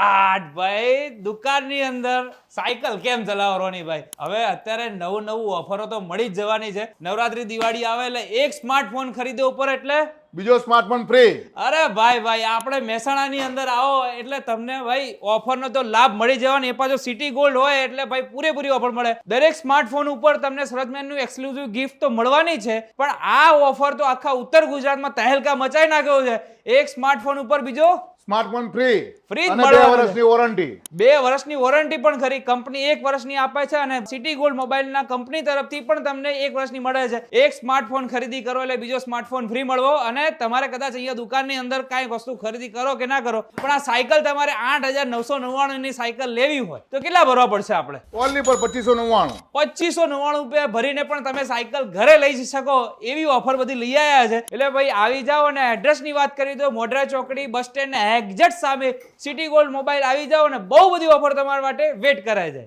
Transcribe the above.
8 ભાઈ દુકાનની અંદર સાયકલ કેમ ચલાવો રોનીભાઈ? હવે અત્યારે નવું ઓફરો તો મળી જ જવાની છે. નવરાત્રી દિવાળી આવે એટલે એક સ્માર્ટફોન ખરીદો ઉપર એટલે બીજો સ્માર્ટફોન ફ્રી. અરે ભાઈ આપણે મહેસાણાની અંદર આવો એટલે તમને ભાઈ ઓફરનો તો લાભ મળી જવાનો. એ પાછો સિટી ગોલ્ડ હોય એટલે ભાઈ પૂરેપૂરી ઓફર મળે. દરેક સ્માર્ટફોન ઉપર તમને સરસમેનનું એક્સક્લુઝિવ ગિફ્ટ તો મળવાની છે, પણ આ ઓફર તો આખા ઉત્તર ગુજરાતમાં તહેલકા મચાઈ નાખ્યો છે. એક સ્માર્ટફોન ઉપર બીજો સ્માર્ટફોન ફ્રી ફ્રી અને 2 વર્ષની વોરંટી. 2 વર્ષની વોરંટી પણ ખરી. કંપની 1 વર્ષની આપે છે અને સિટી ગોલ્ડ મોબાઈલના કંપની તરફથી પણ તમને 1 વર્ષની મળે છે. એક સ્માર્ટફોન ખરીદી કરો એટલે બીજો સ્માર્ટફોન ફ્રી મળવો. અને તમારે કદાચ અહીંયા દુકાનની અંદર કાંઈ વસ્તુ ખરીદી કરો કે ના કરો, પણ આ સાયકલ તમારે 8,999 ની સાયકલ લેવી હોય તો કેટલા ભરવા પડશે આપણે? ઓનલી પર 2599. 2599 રૂપિયા ભરીને પણ તમે સાયકલ ઘરે લઈ શકો એવી ઓફર બધી લઈ આવ્યા છે. એટલે ભાઈ આવી જાઓ. અને એડ્રેસની વાત કરી તો મોઢરા ચોકડી બસ સ્ટેન્ડ એક્ઝેક્ટ સામે સિટી ગોલ્ડ મોબાઈલ આવી જાઓ અને બહુ બધી ઓફર તમારા માટે વેટ કરાય છે.